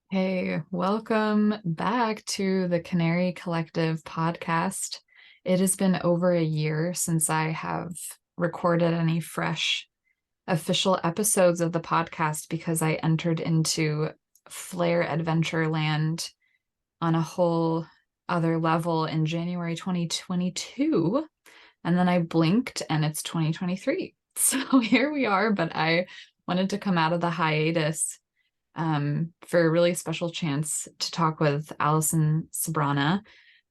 Hey, welcome back to the Canary Collective podcast. It has been over a year since I have recorded any fresh official episodes of the podcast because I entered into Flare Adventureland on a whole other level in January 2022. And then I blinked and it's 2023. So here we are, but I wanted to come out of the hiatus for a really special chance to talk with Alison Sbrana.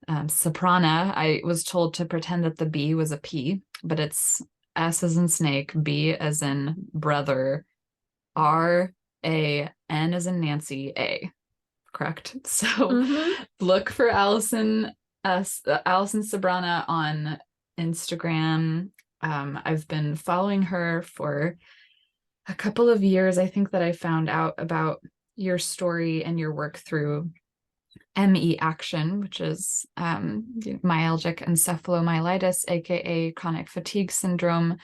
Sbrana, I was told to pretend that the B was a P, but it's S as in snake, B as in brother, R-A-N as in Nancy, A. Correct? So Mm-hmm. look for Alison Sbrana on Instagram. I've been following her for a couple of years. I think that I found out about your story and your work through ME Action, which is myalgic encephalomyelitis, aka chronic fatigue syndrome,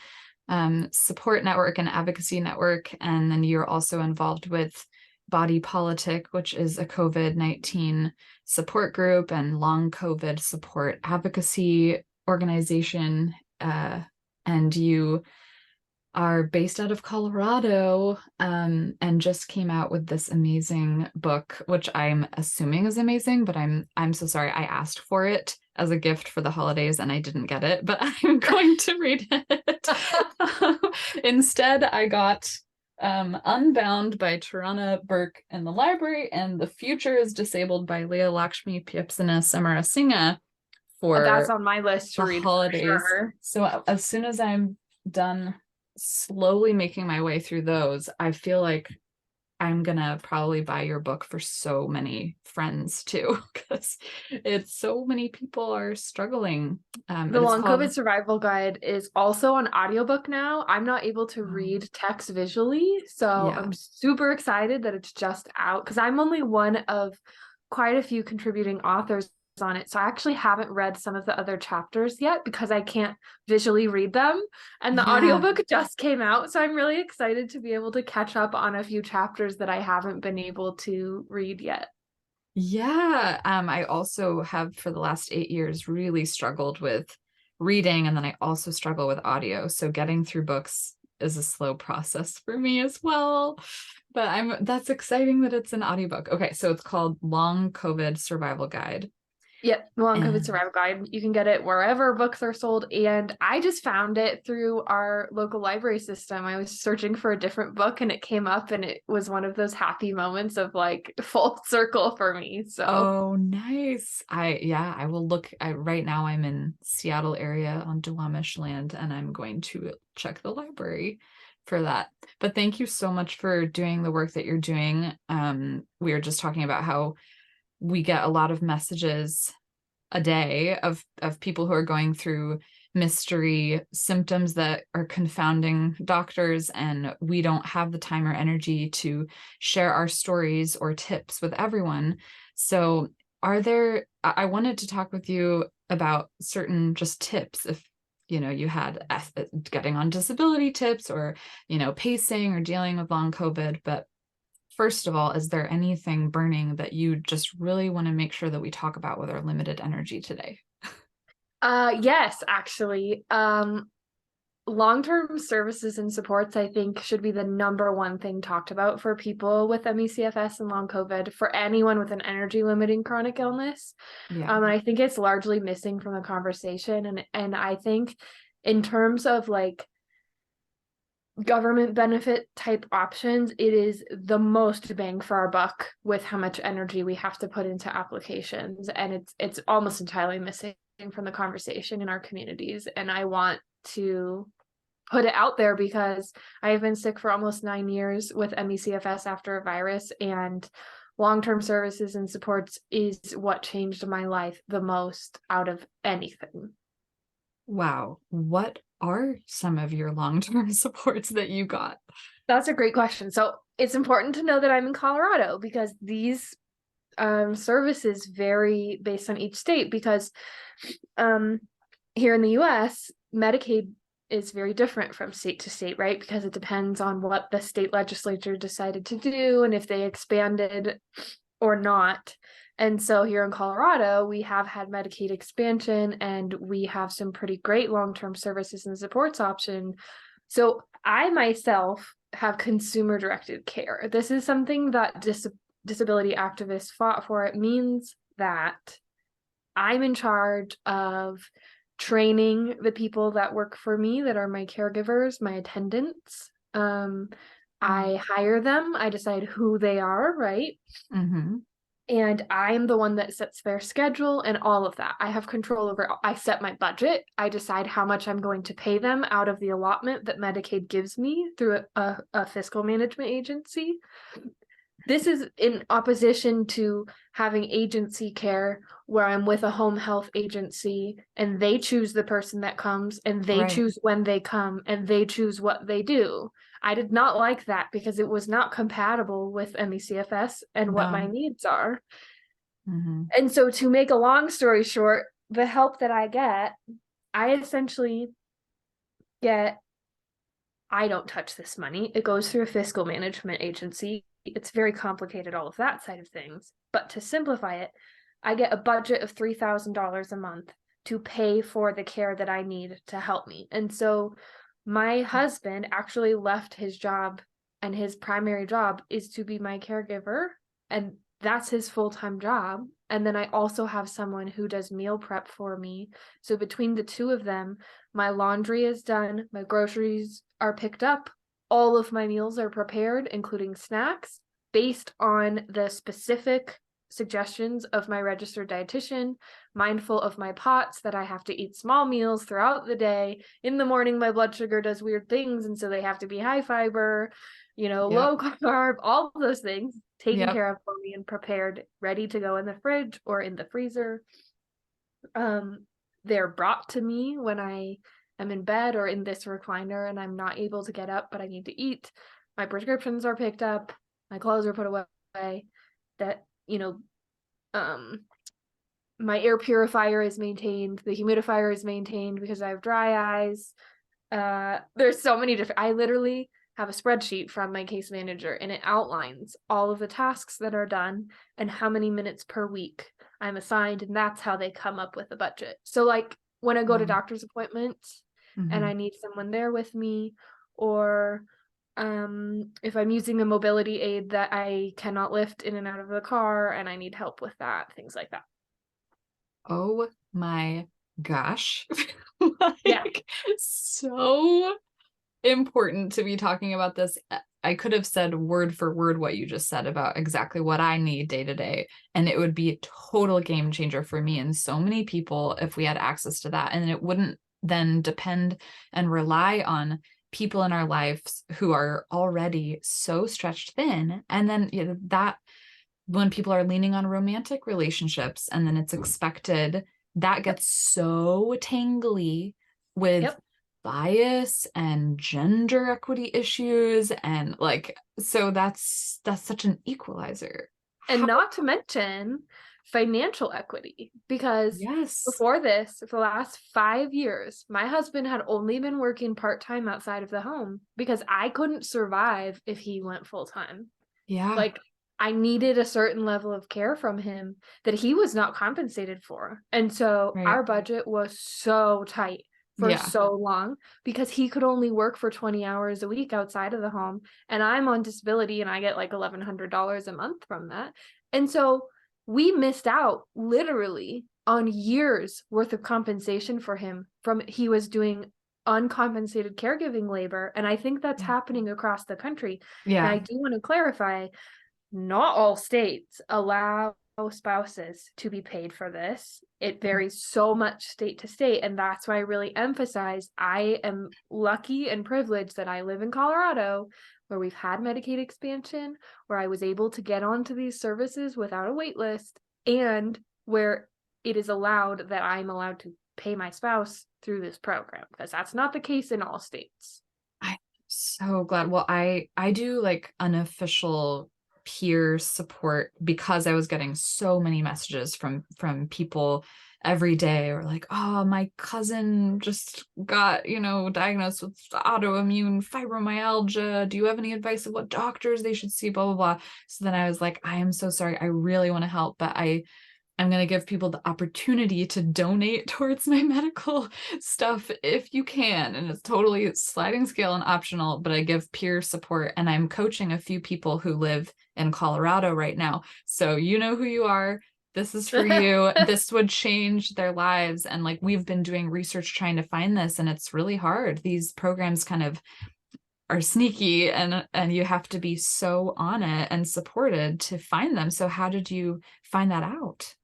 support network and advocacy network. And then you're also involved with Body Politic, which is a COVID-19 support group and long COVID support advocacy organization. And you are based out of Colorado, and just came out with this amazing book, which I'm assuming is amazing, but I'm so sorry. I asked for it as a gift for the holidays and I didn't get it, but I'm going to read it. Instead, I got Unbound by Tarana Burke in the library and The Future is Disabled by Leah Lakshmi Piepsana Samarasinghe That's for on my list to the read for holidays. sure. So as soon as I'm done slowly making my way through those, I feel like I'm gonna probably buy your book for so many friends too, because it's so many people are struggling. The But it's Long called, COVID Survival Guide is also on audiobook now. I'm not able to oh, read text visually, so yeah. I'm super excited that it's just out because I'm only one of quite a few contributing authors on it. So I actually haven't read some of the other chapters yet because I can't visually read them. And the Yeah. audiobook just came out, so I'm really excited to be able to catch up on a few chapters that I haven't been able to read yet. Yeah. I also have for the last 8 years really struggled with reading, and then I also struggle with audio. So getting through books is a slow process for me as well. But that's exciting that it's an audiobook. Okay, so it's called Long COVID Survival Guide. Yep, Long COVID And Survival Guide. You can get it wherever books are sold. And I just found it through our local library system. I was searching for a different book and it came up and it was one of those happy moments of like full circle for me. So oh, nice. I will look. Right now I'm in Seattle area on Duwamish land, and I'm going to check the library for that. But thank you so much for doing the work that you're doing. We were just talking about how we get a lot of messages a day of people who are going through mystery symptoms that are confounding doctors, and we don't have the time or energy to share our stories or tips with everyone. So I wanted to talk with you about certain just tips, if you had getting on disability tips, or pacing or dealing with long COVID. But first of all, is there anything burning that you just really want to make sure that we talk about with our limited energy today? yes, actually. Long-term services and supports, I think, should be the number one thing talked about for people with ME/CFS and long COVID, for anyone with an energy limiting chronic illness. Yeah. And I think it's largely missing from the conversation. And I think in terms of like government benefit type options, it is the most bang for our buck with how much energy we have to put into applications. And it's almost entirely missing from the conversation in our communities. And I want to put it out there because I have been sick for almost 9 years with ME/CFS after a virus, and long-term services and supports is what changed my life the most out of anything. Wow. What are some of your long-term supports that you got? That's a great question. So it's important to know that I'm in Colorado because these services vary based on each state, because here in the US, Medicaid is very different from state to state, right? Because it depends on what the state legislature decided to do and if they expanded or not. And so here in Colorado, we have had Medicaid expansion, and we have some pretty great long-term services and supports option. So I myself have consumer-directed care. This is something that disability activists fought for. It means that I'm in charge of training the people that work for me, that are my caregivers, my attendants. I hire them. I decide who they are, right? Mm-hmm. And I'm the one that sets their schedule and all of that. I have control over. I set my budget. I decide how much I'm going to pay them out of the allotment that Medicaid gives me through a fiscal management agency. This is in opposition to having agency care where I'm with a home health agency and they choose the person that comes, and they choose when they come, and they choose what they do. I did not like that because it was not compatible with any CFS and what my needs are. Mm-hmm. And so, to make a long story short, the help that I get, I essentially get, I don't touch this money. It goes through a fiscal management agency. It's very complicated, all of that side of things. But to simplify it, I get a budget of $3,000 a month to pay for the care that I need to help me. And so my husband actually left his job, and his primary job is to be my caregiver. And that's his full-time job. And then I also have someone who does meal prep for me. So between the two of them, my laundry is done, my groceries are picked up, all of my meals are prepared, including snacks, based on the specific suggestions of my registered dietitian, mindful of my POTS that I have to eat small meals throughout the day. In the morning, my blood sugar does weird things, and so they have to be high fiber, low carb, all of those things taken care of for me and prepared, ready to go in the fridge or in the freezer. They're brought to me when I am in bed or in this recliner and I'm not able to get up, but I need to eat. My prescriptions are picked up, my clothes are put away, that, my air purifier is maintained, the humidifier is maintained because I have dry eyes. There's so many different, I literally have a spreadsheet from my case manager, and it outlines all of the tasks that are done and how many minutes per week I'm assigned, and that's how they come up with a budget. So like when I go to doctor's appointments and I need someone there with me, or if I'm using a mobility aid that I cannot lift in and out of the car and I need help with that, things like that. Oh my gosh. Yeah. So important to be talking about this. I could have said word for word what you just said about exactly what I need day to day, and it would be a total game changer for me and so many people if we had access to that. And it wouldn't then depend and rely on people in our lives who are already so stretched thin. And then that when people are leaning on romantic relationships, and then it's expected, that gets so tangly with bias and gender equity issues, and so that's such an equalizer. And not to mention financial equity, because before this, for the last 5 years, my husband had only been working part-time outside of the home because I couldn't survive if he went full-time. Like, I needed a certain level of care from him that he was not compensated for. And so our budget was so tight for so long because he could only work for 20 hours a week outside of the home. And I'm on disability and I get like $1,100 a month from that. And so we missed out literally on years worth of compensation for him from he was doing uncompensated caregiving labor. And I think that's happening across the country. And I do want to clarify, not all states allow spouses to be paid for this. It varies so much state to state. And that's why I really emphasize I am lucky and privileged that I live in Colorado, where we've had Medicaid expansion, where I was able to get onto these services without a wait list, and where it is allowed that I'm allowed to pay my spouse through this program, because that's not the case in all states. I'm so glad. Well, I do like unofficial peer support because I was getting so many messages from people every day, or like, oh, my cousin just got, diagnosed with autoimmune fibromyalgia. Do you have any advice of what doctors they should see? Blah, blah, blah. So then I was like, I am so sorry. I really want to help, but I'm going to give people the opportunity to donate towards my medical stuff if you can. And it's totally sliding scale and optional, but I give peer support, and I'm coaching a few people who live in Colorado right now. So you know who you are. This is for you. This would change their lives. And like, we've been doing research trying to find this, and it's really hard. These programs kind of are sneaky, and you have to be so on it and supported to find them. So how did you find that out?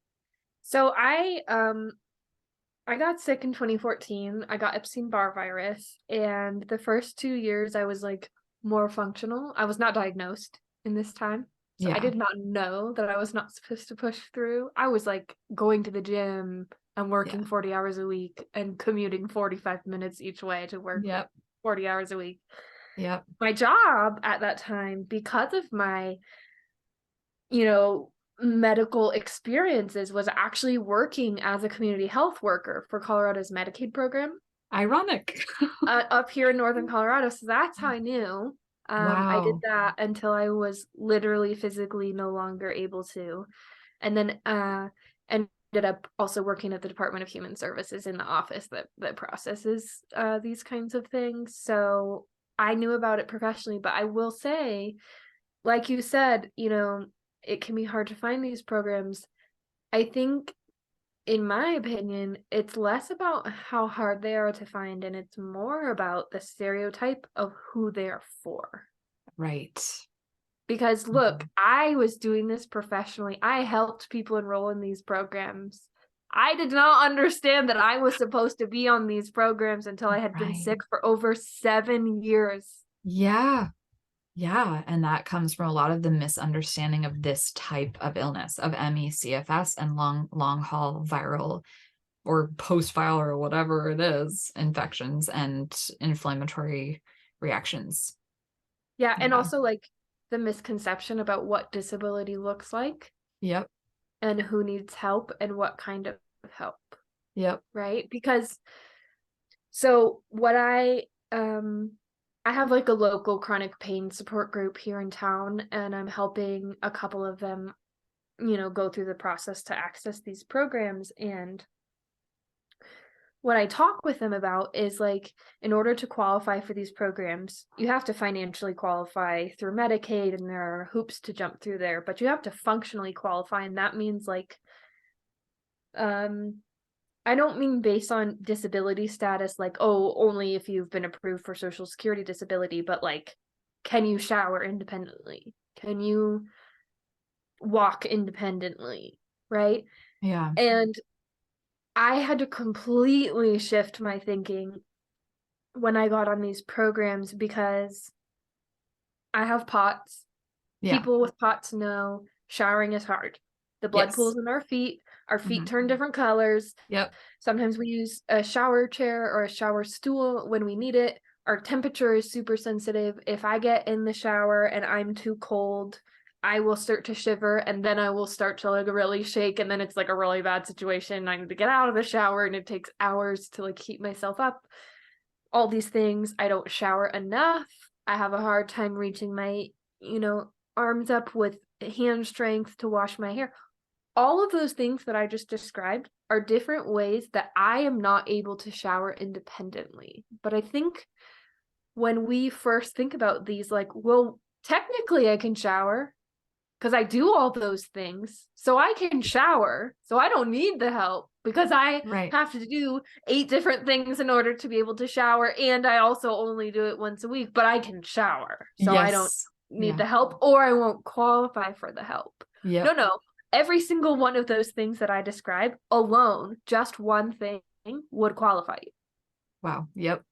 So I got sick in 2014. I got Epstein-Barr virus, and the first 2 years I was like more functional. I was not diagnosed in this time. So I did not know that I was not supposed to push through. I was like going to the gym and working 40 hours a week and commuting 45 minutes each way to work 40 hours a week. Yep. My job at that time, because of my, medical experiences, was actually working as a community health worker for Colorado's Medicaid program. Ironic. Up here in Northern Colorado. So that's how I knew. I did Wow. that until I was literally physically no longer able to. And then ended up also working at the Department of Human Services in the office that processes these kinds of things. So I knew about it professionally, but I will say, like you said, it can be hard to find these programs. I think, in my opinion, it's less about how hard they are to find, and it's more about the stereotype of who they are for. Right. Because look, I was doing this professionally. I helped people enroll in these programs. I did not understand that I was supposed to be on these programs until I had been sick for over 7 years. Yeah. Yeah. And that comes from a lot of the misunderstanding of this type of illness, of ME, CFS, and long haul viral or post-viral or whatever it is, infections and inflammatory reactions. Yeah. And also like the misconception about what disability looks like. Yep. And who needs help and what kind of help. Yep. Right? Because so what I have like a local chronic pain support group here in town, and I'm helping a couple of them, go through the process to access these programs. And what I talk with them about is like, in order to qualify for these programs, you have to financially qualify through Medicaid, and there are hoops to jump through there, but you have to functionally qualify. And that means like, I don't mean based on disability status, like, oh, only if you've been approved for Social Security disability, but like, can you shower independently? Can you walk independently? Right? Yeah. And I had to completely shift my thinking when I got on these programs, because I have POTS. Yeah. People with POTS know showering is hard. The blood pools in our feet turn different colors. Yep. Sometimes we use a shower chair or a shower stool when we need it. Our temperature is super sensitive. If I get in the shower and I'm too cold, I will start to shiver, and then I will start to like really shake, and then it's like a really bad situation. I need to get out of the shower, and it takes hours to like heat myself up. All these things. I don't shower enough. I have a hard time reaching my, arms up with hand strength to wash my hair. All of those things that I just described are different ways that I am not able to shower independently. But I think when we first think about these, like, well, technically I can shower because I do all those things. So I can shower. So I don't need the help because I have to do 8 different things in order to be able to shower. And I also only do it once a week, but I can shower. So I don't need the help, or I won't qualify for the help. No. Every single one of those things that I describe alone, just one thing, would qualify you. Wow. Yep.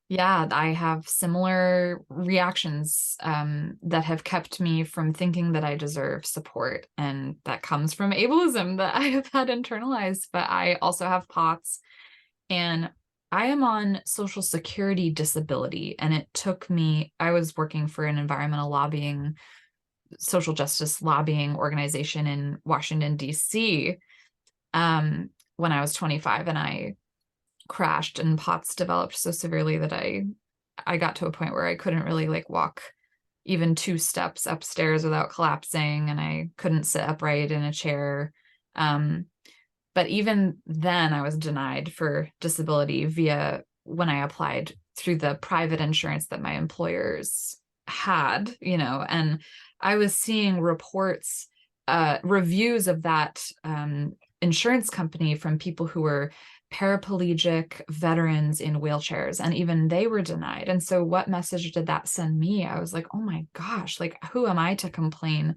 Yeah, I have similar reactions that have kept me from thinking that I deserve support. And that comes from ableism that I have had internalized. But I also have POTS, and I am on Social Security disability. And it took me, I was working for an environmental lobbying, social justice lobbying organization in Washington, D.C. when I was 25, and I crashed, and POTS developed so severely that I got to a point where I couldn't really like walk even 2 steps upstairs without collapsing, and I couldn't sit upright in a chair. But even then I was denied for disability via when I applied through the private insurance that my employers had, and I was seeing reports, reviews of that insurance company from people who were paraplegic veterans in wheelchairs, and even they were denied. And so what message did that send me? I was like, oh my gosh, like who am I to complain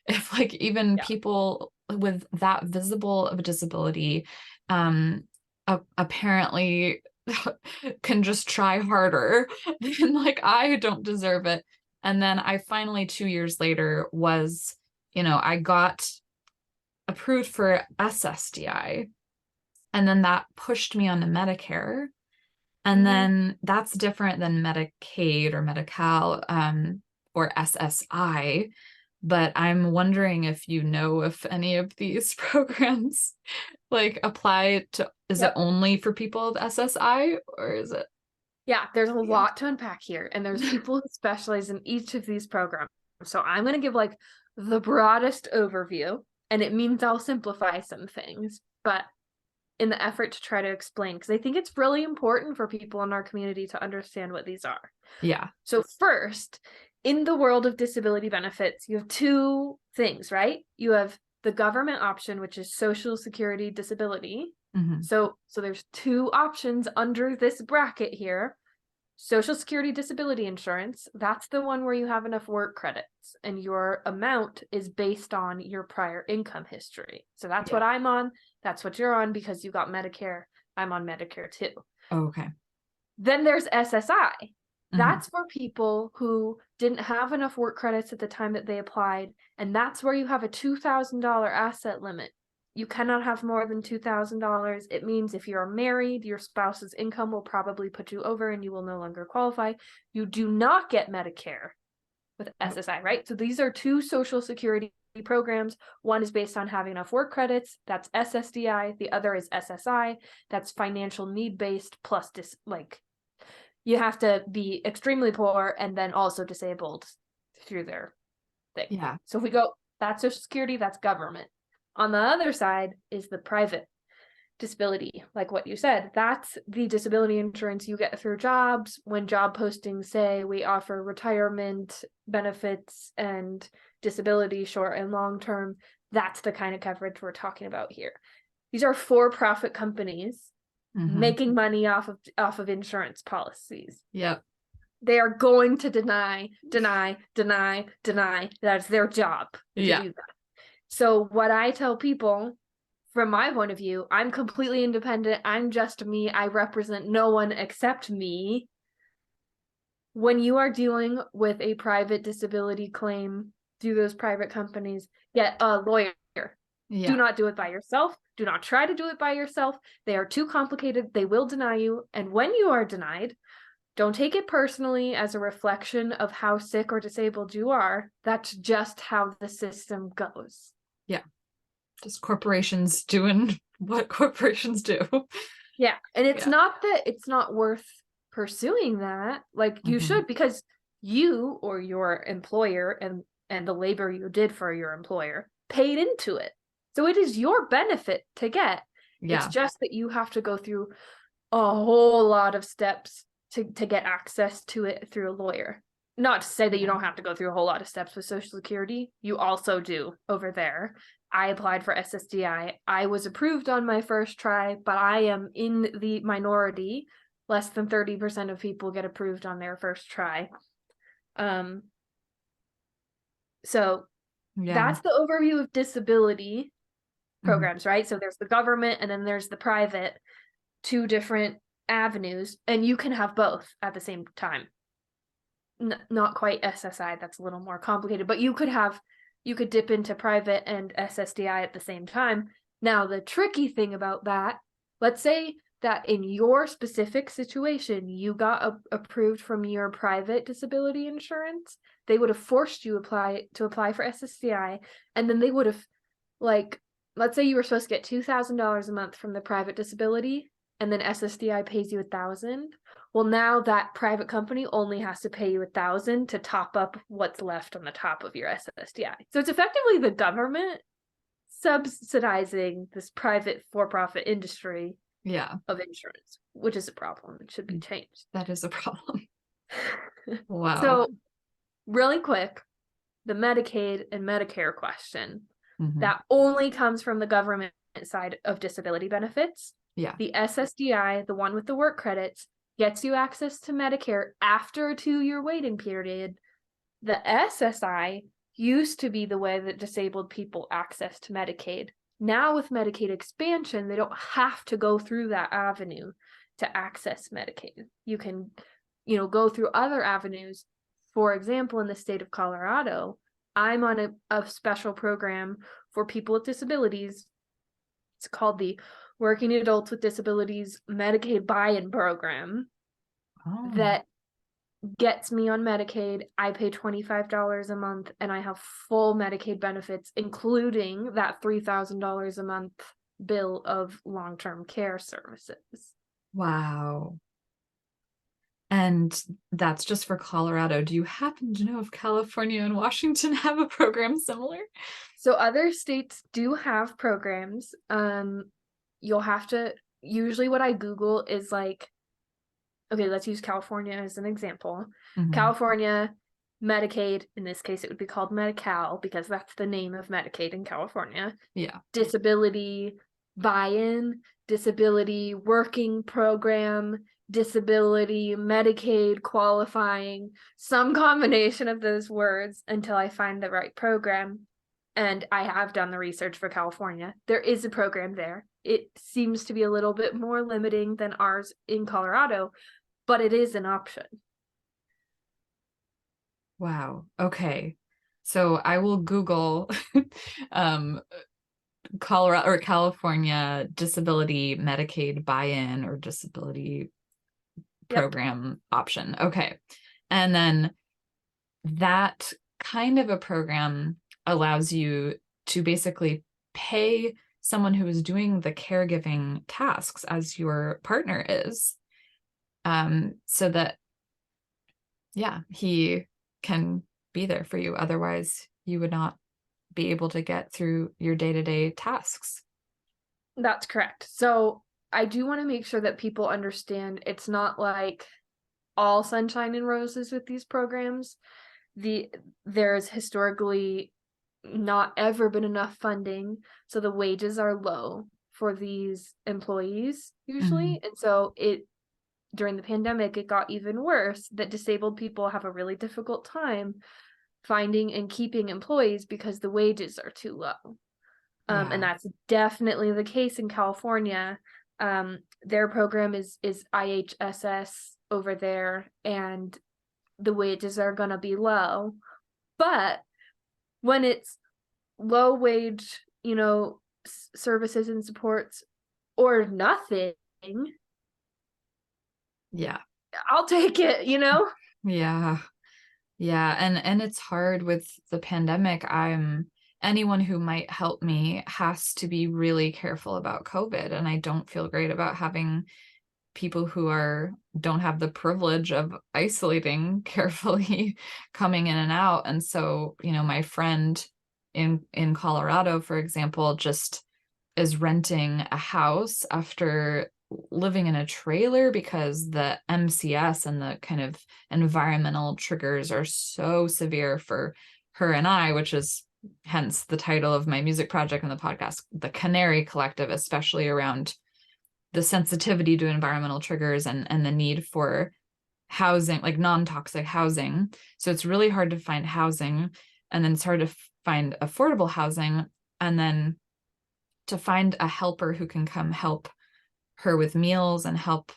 if like even people with that visible of a disability apparently can just try harder, then like I don't deserve it. And then I finally 2 years later was, I got approved for SSDI, and then that pushed me onto Medicare. And then that's different than Medicaid or Medi-Cal, or SSI. But I'm wondering if you know if any of these programs like apply to, is it only for people with SSI, or is it? Yeah, there's a lot to unpack here, and there's people who specialize in each of these programs. So I'm going to give like the broadest overview, and it means I'll simplify some things, but in the effort to try to explain, because I think it's really important for people in our community to understand what these are. Yeah. So first, in the world of disability benefits, you have 2 things, right? You have the government option, which is Social Security disability. So there's 2 options under this bracket here. Social Security disability insurance, that's the one where you have enough work credits and your amount is based on your prior income history. So that's what I'm on. That's what you're on because you got Medicare. I'm on Medicare too. Okay. Then there's SSI. That's for people who didn't have enough work credits at the time that they applied. And that's where you have a $2,000 asset limit. You cannot have more than $2,000. It means if you're married, your spouse's income will probably put you over and you will no longer qualify. You do not get Medicare with SSI, right? So these are 2 Social Security programs. One is based on having enough work credits. That's SSDI. The other is SSI. That's financial need-based plus you have to be extremely poor and then also disabled through their thing. Yeah. So if we go, that's Social Security, that's government. On the other side is the private disability, like what you said. That's the disability insurance you get through jobs. When job postings say we offer retirement benefits and disability short and long term, that's the kind of coverage we're talking about here. These are for-profit companies making money off of insurance policies. Yep. They are going to deny. That's their job to do that. So what I tell people, from my point of view, I'm completely independent. I'm just me. I represent no one except me. When you are dealing with a private disability claim through those private companies, get a lawyer. Do not do it by yourself. Do not try to do it by yourself. They are too complicated. They will deny you. And when you are denied, don't take it personally as a reflection of how sick or disabled you are. That's just how the system goes. Yeah. Just corporations doing what corporations do. Yeah. And it's not that it's not worth pursuing that. Like you should, because you or your employer and the labor you did for your employer paid into it. So it is your benefit to get. It's just that you have to go through a whole lot of steps to get access to it through a lawyer. Not to say that you don't have to go through a whole lot of steps with Social Security. You also do over there. I applied for SSDI. I was approved on my first try, but I am in the minority. Less than 30% of people get approved on their first try. So that's the overview of disability programs, right? So there's the government and then there's the private, 2 different avenues, and you can have both at the same time. Not quite SSI, that's a little more complicated, but you could dip into private and SSDI at the same time. Now, the tricky thing about that, let's say that in your specific situation, you got approved from your private disability insurance, they would have forced you to apply for SSDI, and then they would have let's say you were supposed to get $2,000 a month from the private disability, and then SSDI pays you $1,000. Well, now that private company only has to pay you $1,000 to top up what's left on the top of your SSDI. So it's effectively the government subsidizing this private for-profit industry of insurance, which is a problem. It should be changed. That is a problem. Wow. So really quick, the Medicaid and Medicare question, that only comes from the government side of disability benefits. Yeah. The SSDI, the one with the work credits, gets you access to Medicare after a 2-year waiting period. The SSI used to be the way that disabled people access to Medicaid. Now with Medicaid expansion, they don't have to go through that avenue to access Medicaid. You can, go through other avenues. For example, in the state of Colorado, I'm on a special program for people with disabilities. It's called the Working Adults with Disabilities Medicaid Buy-in Program that gets me on Medicaid. I pay $25 a month and I have full Medicaid benefits, including that $3,000 a month bill of long-term care services. Wow. And that's just for Colorado. Do you happen to know if California and Washington have a program similar? So other states do have programs. You'll have to, usually what I Google is like, okay, let's use California as an example. California, Medicaid, in this case, it would be called Medi-Cal because that's the name of Medicaid in California. Yeah. Disability buy-in, disability working program, disability Medicaid qualifying, some combination of those words until I find the right program. And I have done the research for California. There is a program there. It seems to be a little bit more limiting than ours in Colorado, but it is an option. Wow. Okay. So I will Google Colorado or California disability Medicaid buy-in or disability program option. Okay. And then that kind of a program allows you to basically pay someone who is doing the caregiving tasks as your partner is, so that, he can be there for you. Otherwise, you would not be able to get through your day-to-day tasks. That's correct. So I do want to make sure that people understand it's not like all sunshine and roses with these programs. There's historically not ever been enough funding, so the wages are low for these employees usually. And so during the pandemic, it got even worse that disabled people have a really difficult time finding and keeping employees because the wages are too low. And that's definitely the case in California. Their program is IHSS over there, and the wages are going to be low. But when it's low wage, services and supports or nothing, I'll take it, Yeah. And it's hard with the pandemic. Anyone who might help me has to be really careful about COVID. And I don't feel great about having people who don't have the privilege of isolating carefully coming in and out. And so, my friend in Colorado, for example, just is renting a house after living in a trailer because the MCS and the kind of environmental triggers are so severe for her and I, which is hence the title of my music project and the podcast, the Canary Collective, especially around the sensitivity to environmental triggers and the need for housing, like non-toxic housing. So it's really hard to find housing, and then it's hard to find affordable housing, and then to find a helper who can come help her with meals and help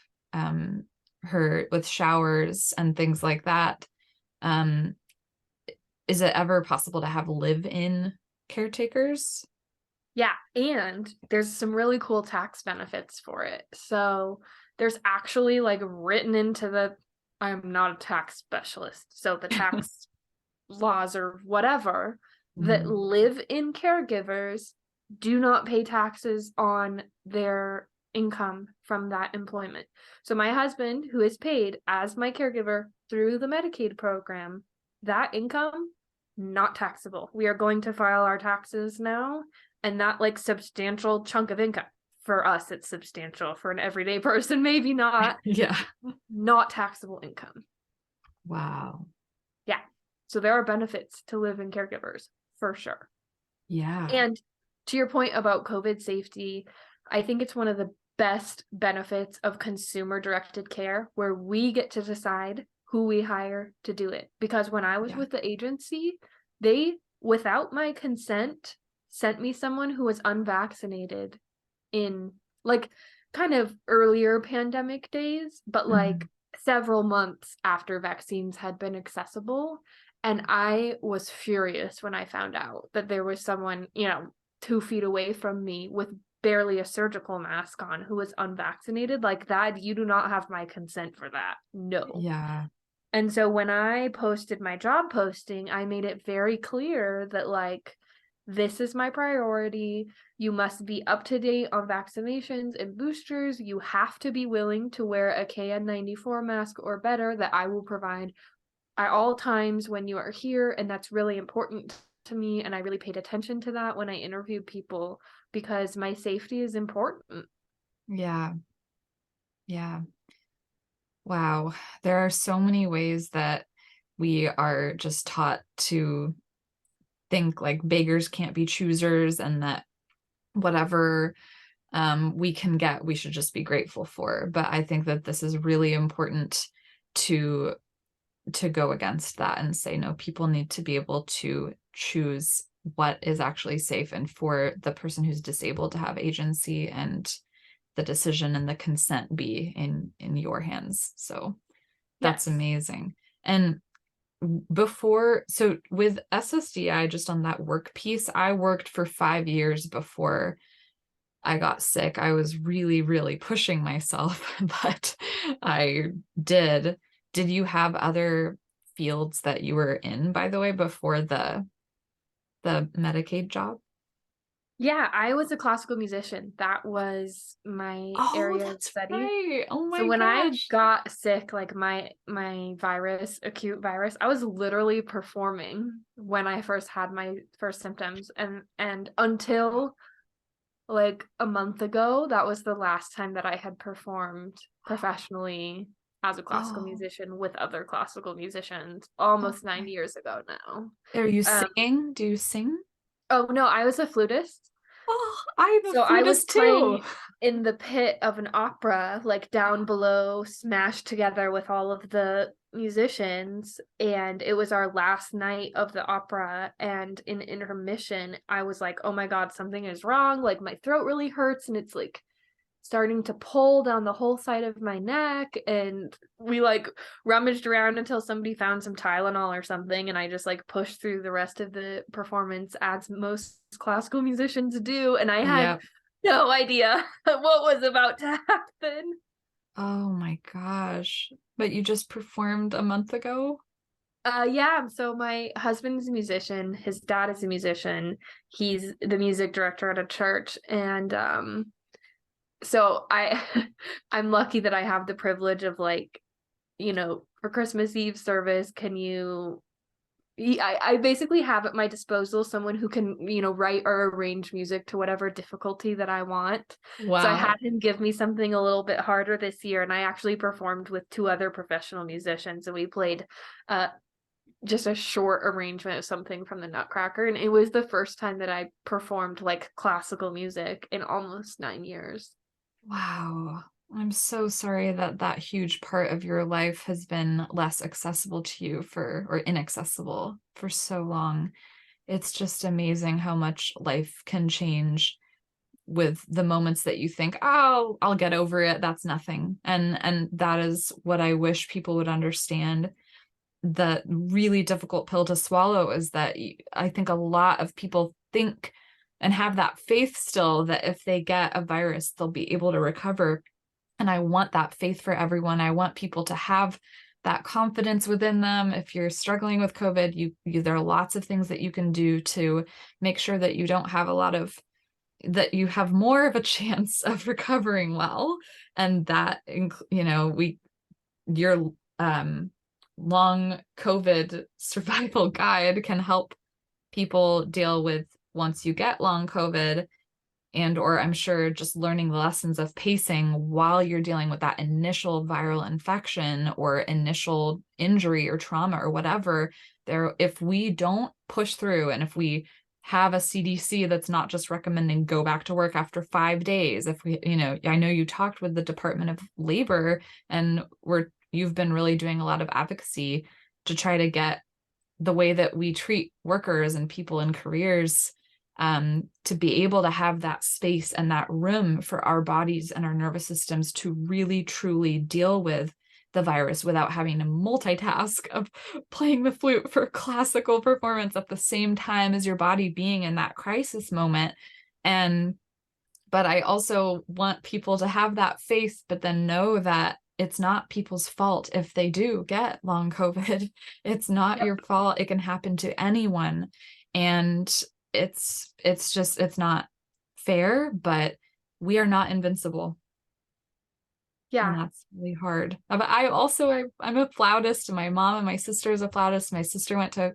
her with showers and things like that. Is it ever possible to have live-in caretakers? Yeah, and there's some really cool tax benefits for it. So there's actually written into I'm not a tax specialist, so the tax laws or whatever, that live-in caregivers do not pay taxes on their income from that employment. So my husband, who is paid as my caregiver through the Medicaid program, that income, not taxable. We are going to file our taxes now, and that like substantial chunk of income, for us, it's substantial. For an everyday person, maybe not. Yeah. Not taxable income. Wow. Yeah. So there are benefits to live-in caregivers for sure. Yeah. And to your point about COVID safety, I think it's one of the best benefits of consumer directed care, where we get to decide who we hire to do it. Because when I was Yeah. with the agency, they, without my consent, sent me someone who was unvaccinated in like kind of earlier pandemic days, but like several months after vaccines had been accessible. And I was furious when I found out that there was someone, 2 feet away from me with barely a surgical mask on who was unvaccinated. Like that, you do not have my consent for that. No. Yeah. And so when I posted my job posting, I made it very clear that like, this is my priority. You must be up to date on vaccinations and boosters. You have to be willing to wear a KN94 mask or better that I will provide at all times when you are here. And that's really important to me. And I really paid attention to that when I interviewed people, because my safety is important. Yeah. Yeah. Wow. There are so many ways that we are just taught to think like beggars can't be choosers, and that whatever we can get, we should just be grateful for. But I think that this is really important to go against that and say, no, people need to be able to choose what is actually safe, and for the person who's disabled to have agency, and the decision and the consent be in your hands. So that's Yes. amazing. And so with SSDI, just on that work piece, I worked for 5 years before I got sick. I was really, really pushing myself, but I did. Did you have other fields that you were in, by the way, before the Medicaid job? Yeah, I was a classical musician. That was my Oh, area of that's study. right. Oh So my when I gosh. got sick, like my virus, acute virus, I was literally performing when I first had my first symptoms, and until like a month ago, that was the last time that I had performed professionally as a classical Oh, musician with other classical musicians oh almost my. 9 years ago now. Are you Um, singing? Do you sing? oh no, I was a flutist. Oh, I'm a So I was flutist too. playing in the pit of an opera, like down below, smashed together with all of the musicians. And it was our last night of the opera. And in intermission, I was like, oh my God, something is wrong. Like my throat really hurts, and it's like starting to pull down the whole side of my neck. And we like rummaged around until somebody found some Tylenol or something, and I just like pushed through the rest of the performance as most classical musicians do, and I had Yep. no idea what was about to happen. Oh my gosh. But you just performed a month ago? Yeah, so my husband's a musician, his dad is a musician, he's the music director at a church, and so I I'm lucky that I have the privilege of like, for Christmas Eve service, can you I basically have at my disposal someone who can, write or arrange music to whatever difficulty that I want. So I had Wow. him give me something a little bit harder this year, and I actually performed with 2 other professional musicians, and we played uh just a short arrangement of something from the Nutcracker, and it was the first time that I performed like classical music in almost 9 years. Wow. I'm so sorry that that huge part of your life has been less accessible to you or inaccessible for so long. It's just amazing how much life can change with the moments that you think, oh, I'll get over it. That's nothing. And that is what I wish people would understand. The really difficult pill to swallow is that I think a lot of people think and have that faith still that if they get a virus, they'll be able to recover. And I want that faith for everyone. I want people to have that confidence within them. If you're struggling with COVID, there are lots of things that you can do to make sure that you don't have a lot of that you have more of a chance of recovering well. And that, your long COVID survival guide can help people deal with once you get long COVID, and or I'm sure just learning the lessons of pacing while you're dealing with that initial viral infection or initial injury or trauma or whatever. There, if we don't push through, and if we have a CDC that's not just recommending go back to work after 5 days, if we, I know you talked with the Department of Labor, and you've been really doing a lot of advocacy to try to get the way that we treat workers and people in careers, to be able to have that space and that room for our bodies and our nervous systems to really truly deal with the virus without having to multitask of playing the flute for classical performance at the same time as your body being in that crisis moment. But I also want people to have that faith, but then know that it's not people's fault if they do get long COVID. It's not your fault. It can happen to anyone. And it's not fair, but we are not invincible. Yeah. And that's really hard. But I'm a flautist, and my mom and my sister is a flautist. My sister went to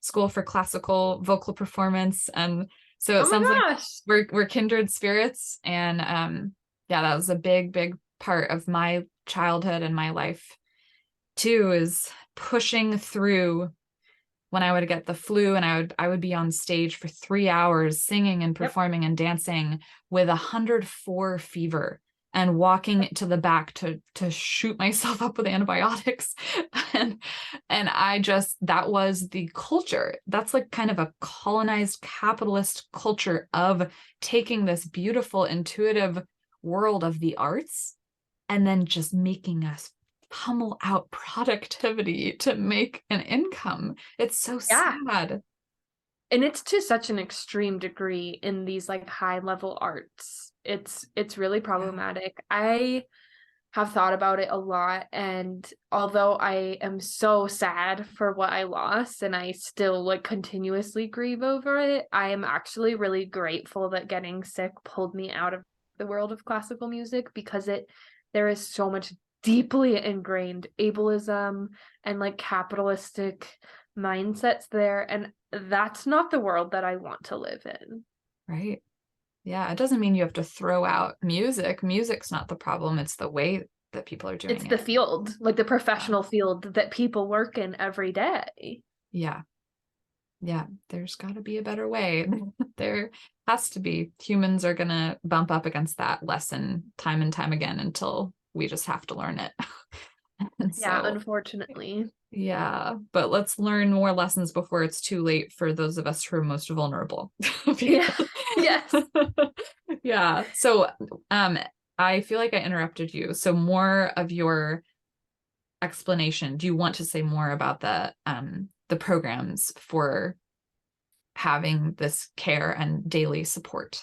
school for classical vocal performance. And so it sounds like we're kindred spirits. And that was a big, big part of my childhood and my life too, is pushing through when I would get the flu, and I would be on stage for 3 hours singing and performing and dancing with 104 fever, and walking to the back to shoot myself up with antibiotics. and that was the culture. That's like kind of a colonized capitalist culture of taking this beautiful, intuitive world of the arts and then just making us pummel out productivity to make an income. It's so sad. And it's to such an extreme degree in these like high level arts. It's really problematic. I have thought about it a lot, and although I am so sad for what I lost and I still like continuously grieve over it, I am actually really grateful that getting sick pulled me out of the world of classical music, because there is so much deeply ingrained ableism and like capitalistic mindsets there, and that's not the world that I want to live in. Right. Yeah, it doesn't mean you have to throw out music. Music's not the problem. It's the way that people are doing it. It's the field, like the professional field that people work in every day. Yeah. Yeah, there's got to be a better way. There has to be. Humans are going to bump up against that lesson time and time again until we just have to learn it. Unfortunately. Yeah, but let's learn more lessons before it's too late for those of us who are most vulnerable. Yeah. Yes. Yeah. So I feel like I interrupted you. So more of your explanation. Do you want to say more about the programs for having this care and daily support?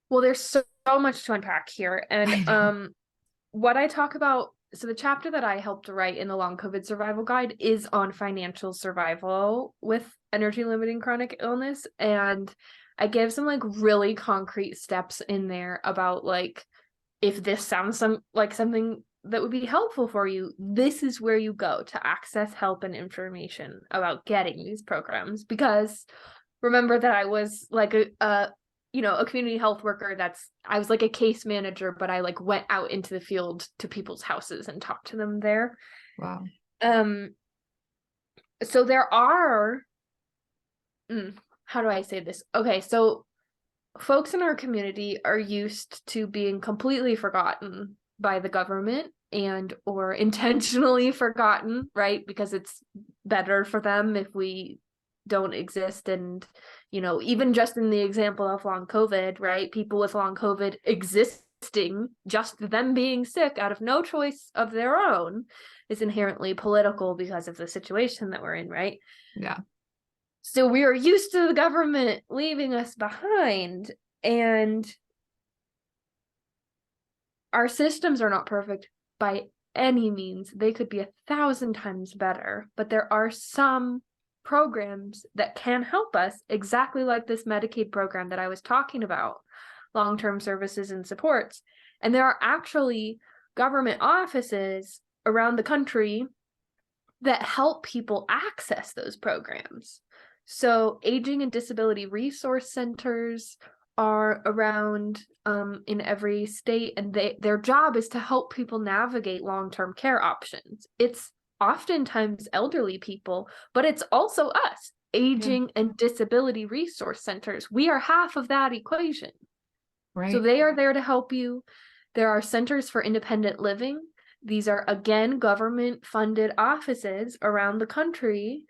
Well, there's so much to unpack here. And what I talk about, so the chapter that I helped write in the long COVID survival guide is on financial survival with energy limiting chronic illness. And I give some like really concrete steps in there about like, if this sounds like something that would be helpful for you, this is where you go to access help and information about getting these programs. Because remember that I was like a community health worker. I was like a case manager, but I like went out into the field to people's houses and talked to them there. Wow. So there are, how do I say this? Okay, so folks in our community are used to being completely forgotten by the government and or intentionally forgotten, right? Because it's better for them if we don't exist. And even just in the example of long COVID, right, people with long COVID existing, just them being sick out of no choice of their own, is inherently political because of the situation that we're in, right? Yeah. So we are used to the government leaving us behind, and our systems are not perfect by any means. They could be 1,000 times better, but there are some programs that can help us, exactly like this Medicaid program that I was talking about, long-term services and supports. And there are actually government offices around the country that help people access those programs. So aging and disability resource centers are around in every state, and their job is to help people navigate long-term care options. It's oftentimes elderly people, but it's also us, aging and disability resource centers. We are half of that equation. Right. So they are there to help you. There are centers for independent living. These are, again, government funded offices around the country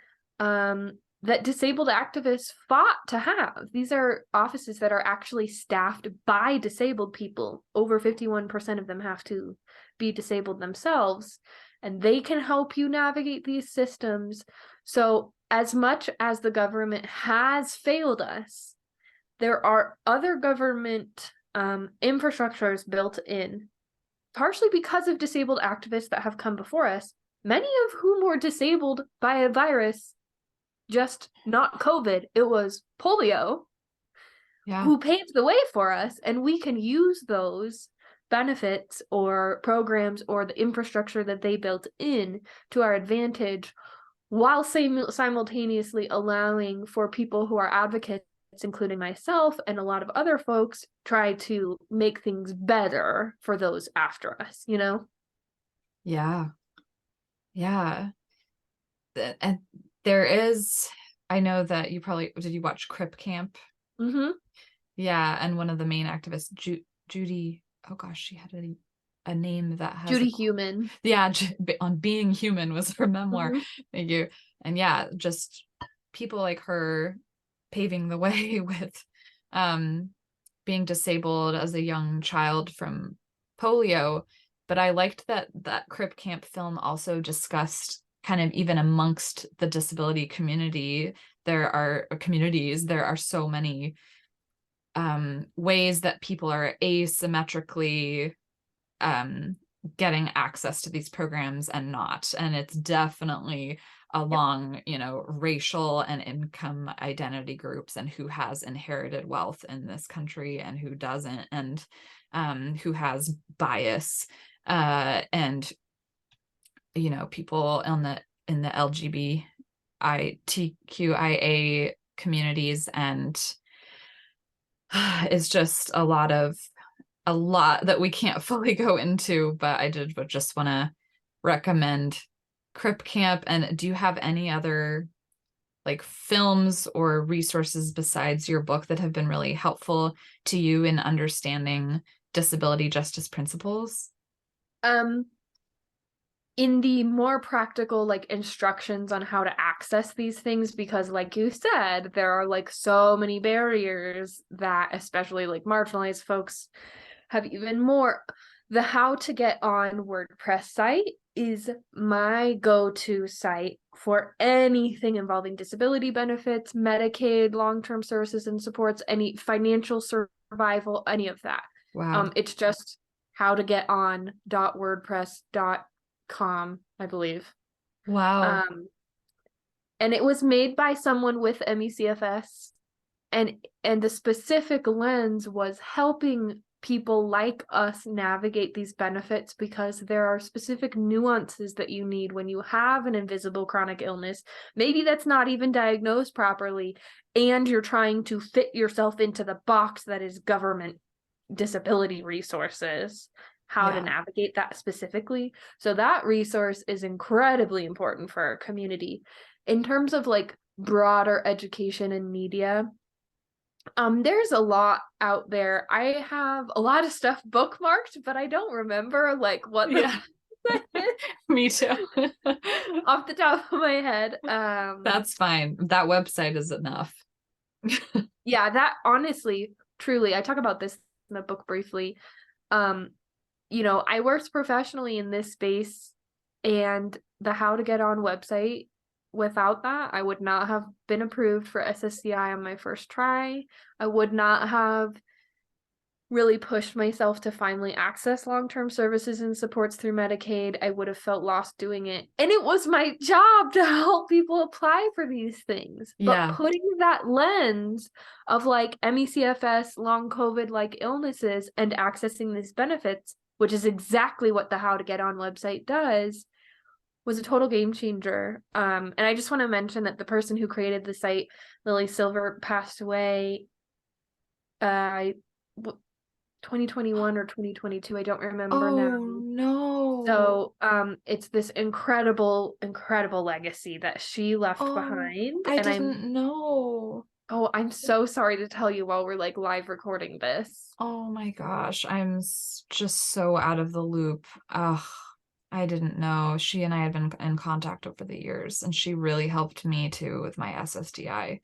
that disabled activists fought to have. These are offices that are actually staffed by disabled people. Over 51% of them have to be disabled themselves, and they can help you navigate these systems. So as much as the government has failed us, there are other government infrastructures built in, partially because of disabled activists that have come before us, many of whom were disabled by a virus, just not COVID, it was polio, who paved the way for us, and we can use those benefits or programs or the infrastructure that they built in to our advantage, while simultaneously allowing for people who are advocates, including myself and a lot of other folks, try to make things better for those after us, you know? Yeah. And there is, I know that did you watch Crip Camp? Mm-hmm. Yeah, and one of the main activists, Judy, oh gosh, she had a name that has Judy Human. Yeah, on Being Human was her memoir. Mm-hmm. Thank you. And yeah, just people like her paving the way with being disabled as a young child from polio. But I liked that Crip Camp film also discussed kind of, even amongst the disability community, there are so many ways that people are asymmetrically getting access to these programs and not. And it's definitely along, racial and income identity groups, and who has inherited wealth in this country and who doesn't, and who has bias, and people in the LGBTQIA communities. And it's just a lot that we can't fully go into, but would just want to recommend Crip Camp. And do you have any other like films or resources besides your book that have been really helpful to you in understanding disability justice principles? In the more practical, like, instructions on how to access these things, because like you said, there are like so many barriers that especially like marginalized folks have even more. The How to Get On WordPress site is my go-to site for anything involving disability benefits, Medicaid, long-term services and supports, any financial survival, any of that. Wow. It's just howtogeton.wordpress.com, I believe. Wow. And it was made by someone with ME/CFS, and the specific lens was helping people like us navigate these benefits, because there are specific nuances that you need when you have an invisible chronic illness, maybe that's not even diagnosed properly, and you're trying to fit yourself into the box that is government disability resources, how to navigate that specifically. So that resource is incredibly important for our community. In terms of like broader education and media, there's a lot out there. I have a lot of stuff bookmarked, but I don't remember like what the Me too. off the top of my head. That's fine. That website is enough. Yeah, that honestly, truly, I talk about this in the book briefly. I worked professionally in this space, and the How to Get On website, without that, I would not have been approved for SSDI on my first try. I would not have really pushed myself to finally access long-term services and supports through Medicaid, I would have felt lost doing it. And it was my job to help people apply for these things. But Yeah. putting that lens of like MECFS, long COVID like illnesses, and accessing these benefits, which is exactly what the How to Get On website does, was a total game changer. And I just want to mention that the person who created the site, Lily Silver, passed away. 2021 or 2022, I don't remember now. Oh no. So it's this incredible legacy that she left Oh, behind, I and didn't know. I'm so sorry to tell you while we're like live recording this. Oh my gosh, I'm just so out of the loop. Ugh, I didn't know. She and I had been in contact over the years, and she really helped me too with my SSDI.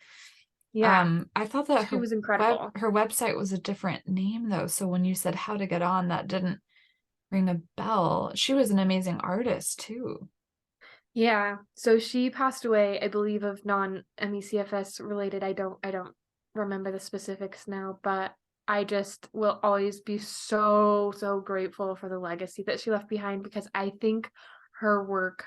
Yeah, I thought that she was incredible. her website was a different name though. So when you said How to Get On, that didn't ring a bell. She was an amazing artist too. Yeah, so she passed away, I believe, of non-MECFS related. I don't remember the specifics now, but I just will always be so grateful for the legacy that she left behind, because I think her work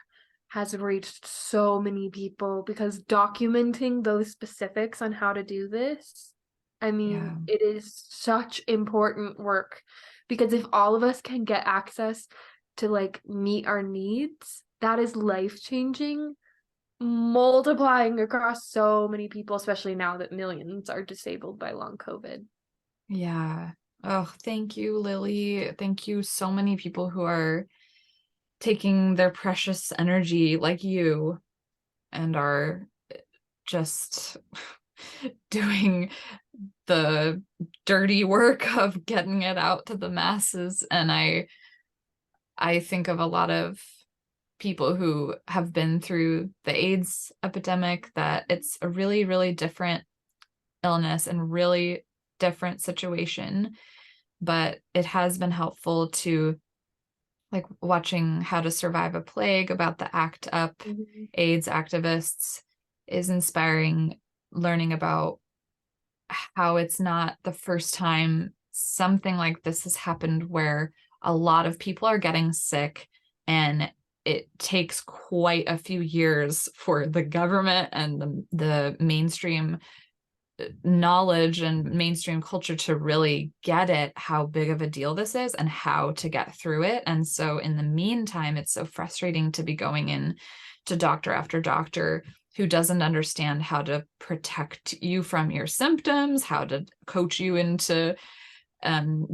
has reached so many people, because documenting those specifics on how to do this, I mean, Yeah. it is such important work, because if all of us can get access to like meet our needs, that is life changing, multiplying across so many people, especially now that millions are disabled by long COVID. Yeah. Oh, thank you, Lily. Thank you. So many people who are taking their precious energy like you and are just doing the dirty work of getting it out to the masses. And I think of a lot of people who have been through the AIDS epidemic, that it's a really, really different illness and really different situation. But it has been helpful to, like, watching How to Survive a Plague about the ACT UP AIDS activists is inspiring. Learning about how it's not the first time something like this has happened, where a lot of people are getting sick, and it takes quite a few years for the government and the mainstream knowledge and mainstream culture to really get it, how big of a deal this is and how to get through it. And so in the meantime, it's so frustrating to be going in to doctor after doctor who doesn't understand how to protect you from your symptoms, how to coach you into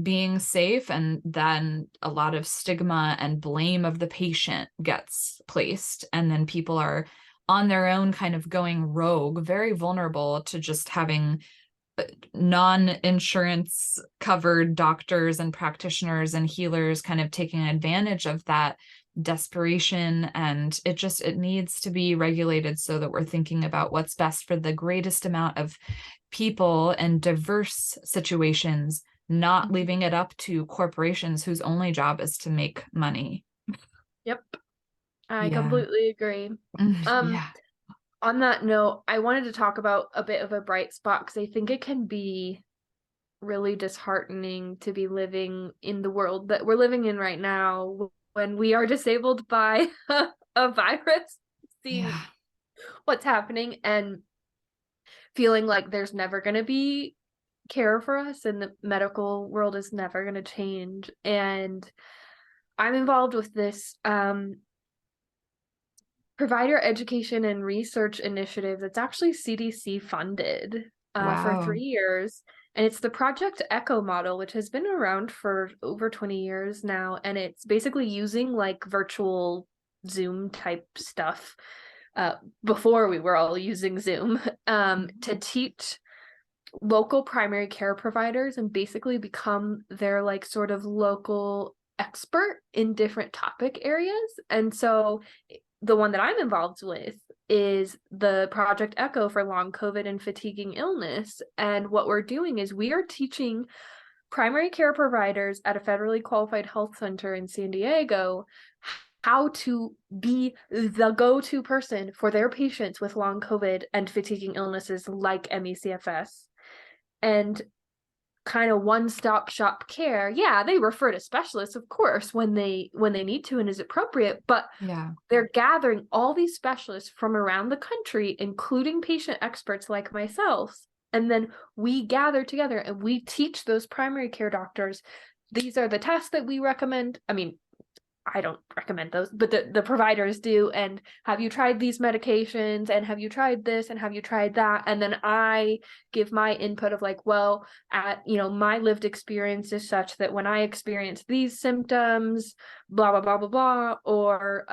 being safe. And then a lot of stigma and blame of the patient gets placed. And then people are on their own kind of going rogue, very vulnerable to just having non-insurance covered doctors and practitioners and healers kind of taking advantage of that desperation. And it needs to be regulated so that we're thinking about what's best for the greatest amount of people in diverse situations, not leaving it up to corporations whose only job is to make money. Yep, I Yeah. completely agree. Um, Yeah. on that note, I wanted to talk about a bit of a bright spot, because I think it can be really disheartening to be living in the world that we're living in right now, when we are disabled by a virus, seeing Yeah. what's happening and feeling like there's never going to be care for us, and the medical world is never going to change. And I'm involved with this provider education and research initiative that's actually CDC funded for Wow. 3 years. And it's the Project Echo model, which has been around for over 20 years now. And it's basically using like virtual Zoom type stuff, before we were all using Zoom, to teach local primary care providers and basically become their like sort of local expert in different topic areas. And so the one that I'm involved with is the Project Echo for long COVID and fatiguing illness. And what we're doing is we are teaching primary care providers at a federally qualified health center in San Diego how to be the go-to person for their patients with long COVID and fatiguing illnesses like MECFS. And kind of one-stop shop care. Yeah, they refer to specialists, of course, when they need to and is appropriate, but Yeah. they're gathering all these specialists from around the country, including patient experts like myself. And then we gather together and we teach those primary care doctors, these are the tests that we recommend. I mean, I don't recommend those, but the providers do. And have you tried these medications? And have you tried this? And have you tried that? And then I give my input of like, well, my lived experience is such that when I experience these symptoms, blah, blah, blah, blah, blah, or,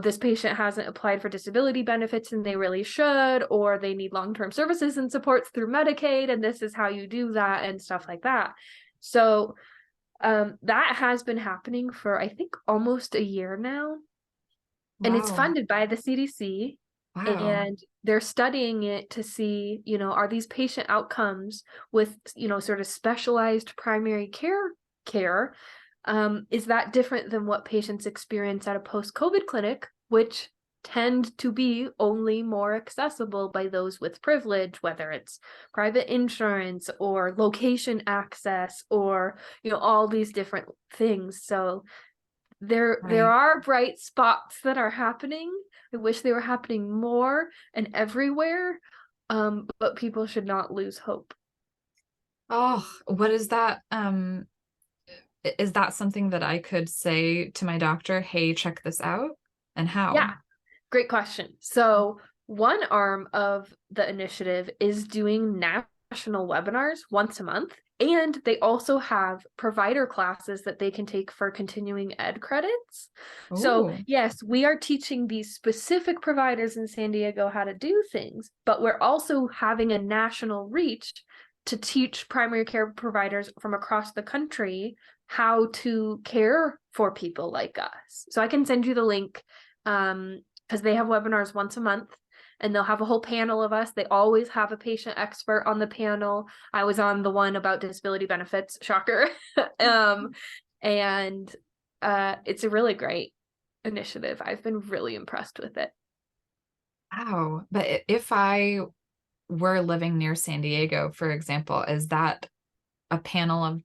this patient hasn't applied for disability benefits and they really should, or they need long-term services and supports through Medicaid, and this is how you do that and stuff like that. So that has been happening for, I think, almost a year now. And it's Wow. funded by the CDC. Wow. And they're studying it to see, are these patient outcomes with, sort of specialized primary care, is that different than what patients experience at a post-COVID clinic, which tend to be only more accessible by those with privilege, whether it's private insurance or location access or, all these different things. So there Right. are bright spots that are happening. I wish they were happening more and everywhere, but people should not lose hope. Oh, what is that? Is that something that I could say to my doctor, hey, check this out? And how? Yeah, great question. So one arm of the initiative is doing national webinars once a month, and they also have provider classes that they can take for continuing ed credits. So Oh, yes, we are teaching these specific providers in San Diego how to do things, but we're also having a national reach to teach primary care providers from across the country how to care for people like us. So I can send you the link, because they have webinars once a month and they'll have a whole panel of us. They always have a patient expert on the panel. I was on the one about disability benefits, shocker. And it's a really great initiative. I've been really impressed with it. wow. But if I were living near San Diego, for example, is that a panel of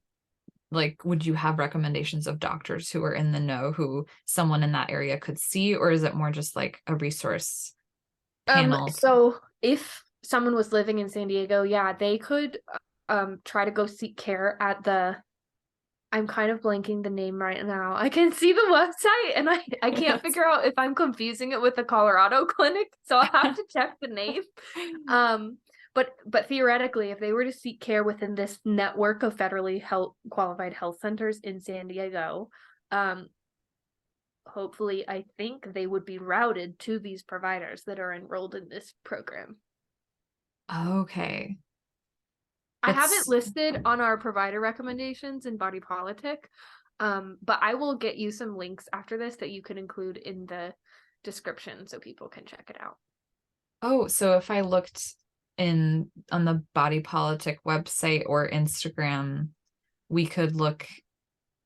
like, would you have recommendations of doctors who are in the know who someone in that area could see, or is it more just like a resource panel? So if someone was living in San Diego, yeah, they could try to go seek care at I'm kind of blanking the name right now. I can see the website and I can't figure out if I'm confusing it with the Colorado clinic, so I'll have to check the name. But theoretically, if they were to seek care within this network of federally qualified health centers in San Diego, hopefully, I think they would be routed to these providers that are enrolled in this program. Okay. I haven't It's listed on our provider recommendations in Body Politic, but I will get you some links after this that you can include in the description so people can check it out. Oh, so if I looked in on the Body Politic website or Instagram, we could look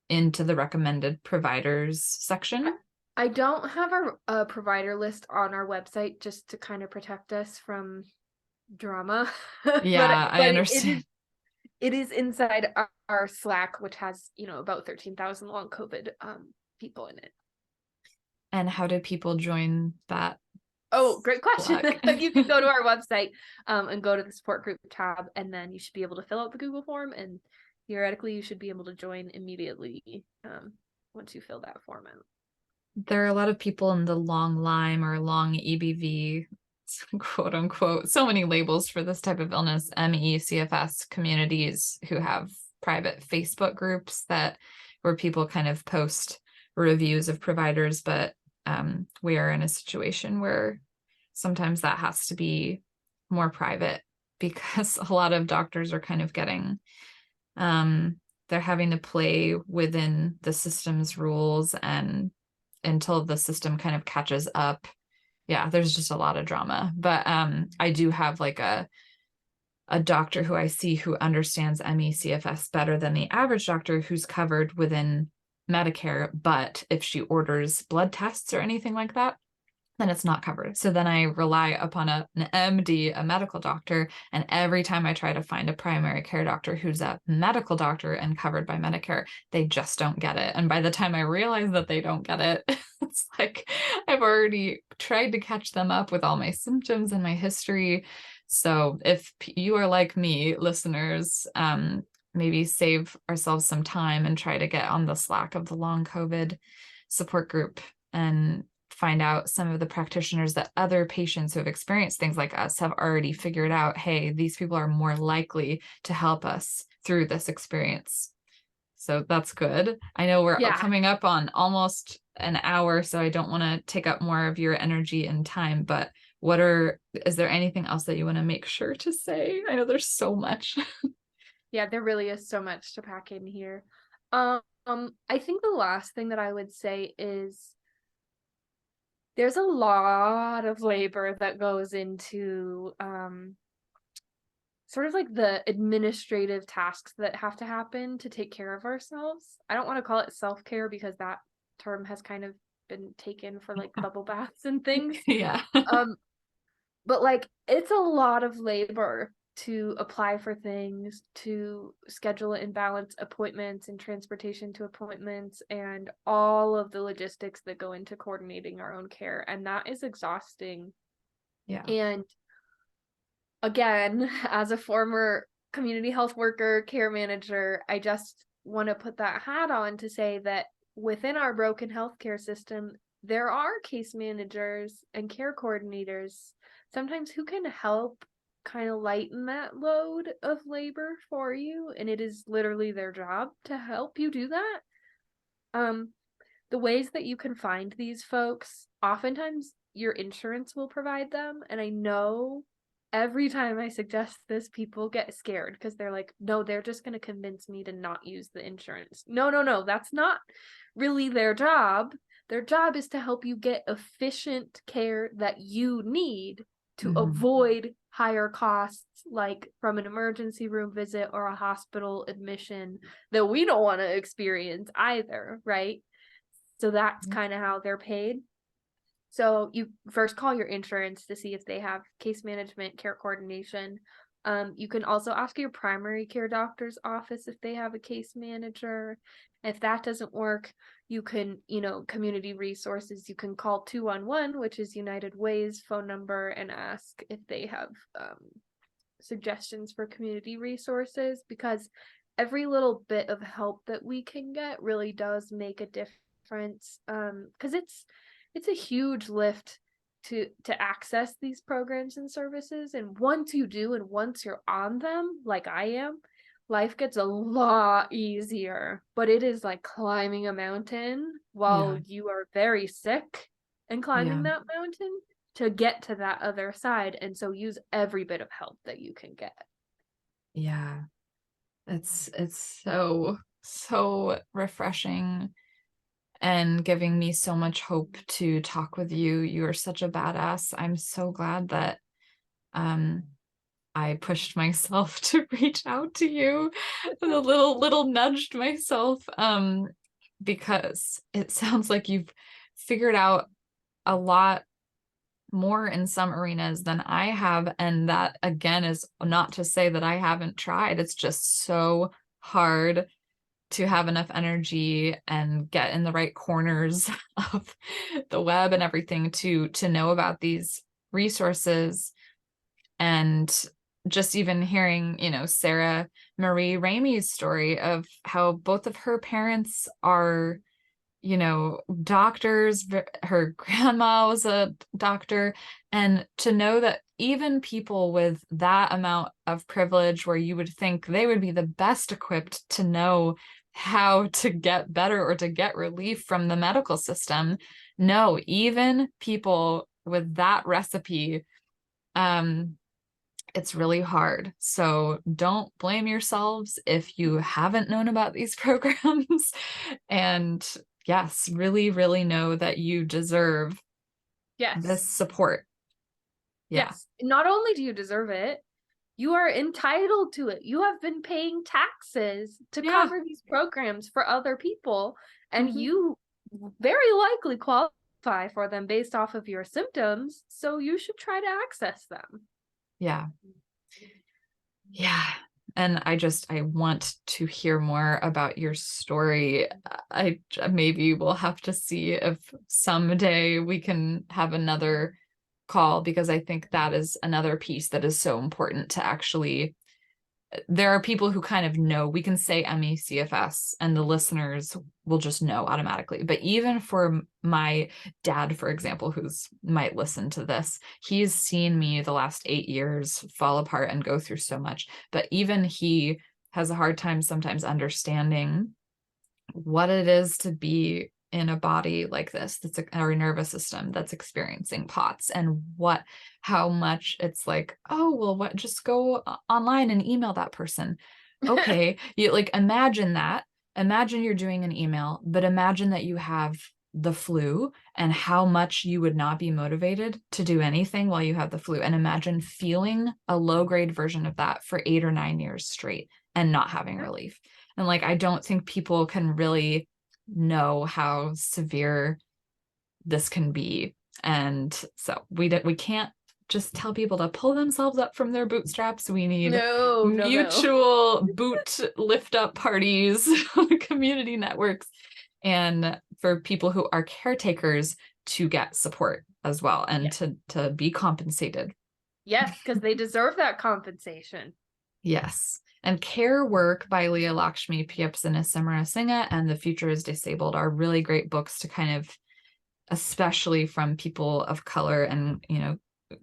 into the recommended providers section. I don't have a provider list on our website just to kind of protect us from drama, but Yeah, I it is understand. inside our Slack, which has about 13,000 long COVID people in it. And how do people join that Oh, great question. Slack? You can go to our website and go to the support group tab, and then you should be able to fill out the Google form, and theoretically you should be able to join immediately once you fill that form out. There are a lot of people in the long Lyme or long EBV, quote unquote, so many labels for this type of illness, ME, CFS communities who have private Facebook groups where people kind of post reviews of providers, but we are in a situation where sometimes that has to be more private because a lot of doctors are kind of getting they're having to play within the system's rules, and until the system kind of catches up, yeah, there's just a lot of drama. But I do have like a doctor who I see who understands ME/CFS better than the average doctor who's covered within Medicare. But if she orders blood tests or anything like that, then it's not covered. So then I rely upon an MD, a medical doctor. And every time I try to find a primary care doctor who's a medical doctor and covered by Medicare, they just don't get it. And by the time I realize that they don't get it, it's like I've already tried to catch them up with all my symptoms and my history. So if you are like me, listeners, maybe save ourselves some time and try to get on the Slack of the long COVID support group and find out some of the practitioners that other patients who have experienced things like us have already figured out, hey, these people are more likely to help us through this experience. So that's good. I know we're Yeah. coming up on almost an hour, so I don't want to take up more of your energy and time, but is there anything else that you want to make sure to say? I know there's so much. Yeah, there really is so much to pack in here. I think the last thing that I would say is there's a lot of labor that goes into sort of like the administrative tasks that have to happen to take care of ourselves. I don't want to call it self-care because that term has kind of been taken for like bubble baths and things. Yeah. But like it's a lot of labor to apply for things, to schedule and balance appointments and transportation to appointments, and all of the logistics that go into coordinating our own care. And that is exhausting. Yeah. And again, as a former community health worker, care manager, I just want to put that hat on to say that within our broken healthcare system, there are case managers and care coordinators sometimes who can help kind of lighten that load of labor for you, and it is literally their job to help you do that. The ways that you can find these folks, oftentimes your insurance will provide them, and I know every time I suggest this, people get scared because they're like, no, they're just going to convince me to not use the insurance. No, that's not really their job. Their job is to help you get efficient care that you need to avoid higher costs, like from an emergency room visit or a hospital admission that we don't want to experience either, right? So that's kind of how they're paid. So you first call your insurance to see if they have case management, care coordination. You can also ask your primary care doctor's office if they have a case manager. If that doesn't work, you can, community resources, you can call 211, which is United Way's phone number, and ask if they have suggestions for community resources, because every little bit of help that we can get really does make a difference. Because it's a huge lift to access these programs and services, and once you do, and once you're on them like I am, life gets a lot easier. But it is like climbing a mountain while you are very sick and climbing that mountain to get to that other side. And so use every bit of help that you can get. Yeah. It's so refreshing and giving me so much hope to talk with you. You are such a badass. I'm so glad that I pushed myself to reach out to you, a little nudged myself, because it sounds like you've figured out a lot more in some arenas than I have. And that, again, is not to say that I haven't tried. It's just so hard to have enough energy and get in the right corners of the web and everything to know about these resources. And just even hearing, Sarah Marie Ramey's story of how both of her parents are, doctors. Her grandma was a doctor. And to know that even people with that amount of privilege, where you would think they would be the best equipped to know how to get better or to get relief from the medical system, no, even people with that recipe, it's really hard. So don't blame yourselves if you haven't known about these programs. And yes, really, really know that you deserve this support. Yeah. Yes. Not only do you deserve it, you are entitled to it. You have been paying taxes to cover these programs for other people, and you very likely qualify qualify for them based off of your symptoms, so you should try to access them. Yeah. Yeah. And I want to hear more about your story. I maybe we'll have to see if someday we can have another call, because I think that is another piece that is so important to actually, there are people who kind of know, we can say ME CFS and the listeners will just know automatically. But even for my dad, for example, who's might listen to this, he's seen me the last 8 years fall apart and go through so much. But even he has a hard time sometimes understanding what it is to be in a body like this, that's our nervous system that's experiencing POTS, and how much it's like, oh, well, what, just go online and email that person. Okay. You like, imagine you're doing an email, but imagine that you have the flu and how much you would not be motivated to do anything while you have the flu. And imagine feeling a low grade version of that for 8 or 9 years straight and not having relief. And like, I don't think people can really know how severe this can be. And so we can't just tell people to pull themselves up from their bootstraps. We need mutual boot lift up parties, community networks, and for people who are caretakers to get support as well, and to be compensated. Yes, because they deserve that compensation. Yes. And Care Work by Leah Lakshmi Piepsanasamarasinha and The Future is Disabled are really great books to kind of, especially from people of color and,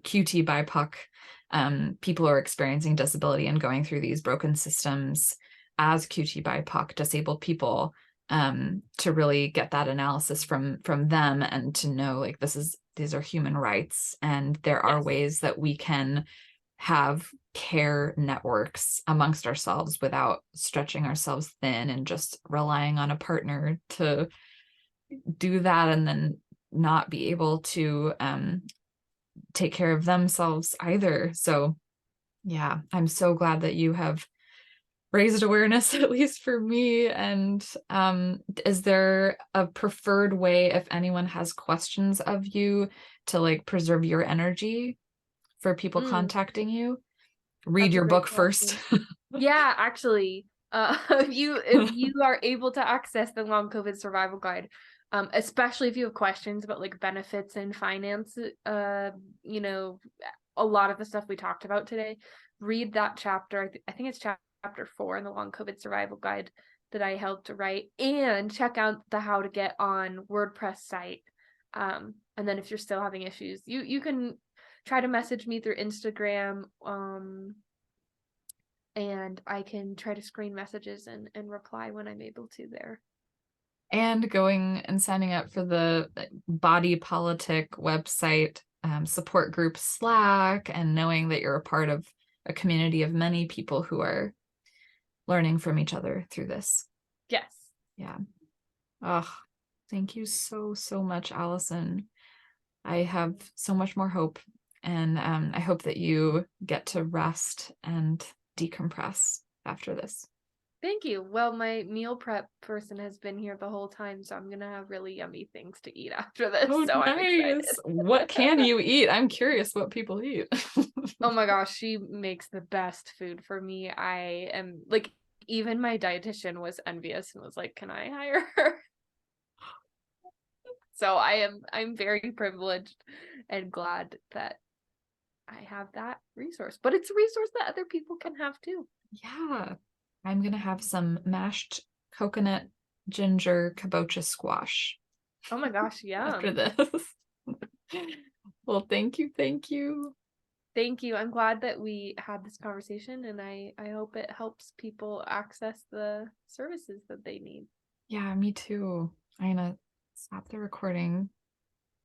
QT BIPOC, people who are experiencing disability and going through these broken systems as QT BIPOC disabled people, to really get that analysis from them and to know like these are human rights, and there are ways that we can have care networks amongst ourselves without stretching ourselves thin and just relying on a partner to do that and then not be able to take care of themselves either. So yeah, I'm so glad that you have raised awareness, at least for me. And is there a preferred way, if anyone has questions of you, to like preserve your energy for people contacting you? Read your book first. Yeah, actually, if you are able to access the Long COVID Survival Guide, especially if you have questions about like benefits and finance, a lot of the stuff we talked about today, read that chapter. I think it's chapter 4 in the Long COVID Survival Guide that I helped to write, and check out the How to Get On WordPress site. And then if you're still having issues, you can try to message me through Instagram, and I can try to screen messages and reply when I'm able to there. And going and signing up for the Body Politic website, support group Slack, and knowing that you're a part of a community of many people who are learning from each other through this. Yes. Yeah. Oh, thank you so, so much, Alison. I have so much more hope, and I hope that you get to rest and decompress after this. Thank you. Well, my meal prep person has been here the whole time, so I'm gonna have really yummy things to eat after this. Oh, so nice. I'm excited. What can you eat? I'm curious what people eat. Oh my gosh, she makes the best food for me. I am like, even my dietitian was envious and was like, "Can I hire her?" So I'm very privileged and glad that I have that resource. But it's a resource that other people can have too. Yeah. I'm gonna have some mashed coconut ginger kabocha squash. Oh my gosh, yeah. After this. Well, thank you. Thank you. Thank you. I'm glad that we had this conversation, and I hope it helps people access the services that they need. Yeah, me too. I'm gonna stop the recording.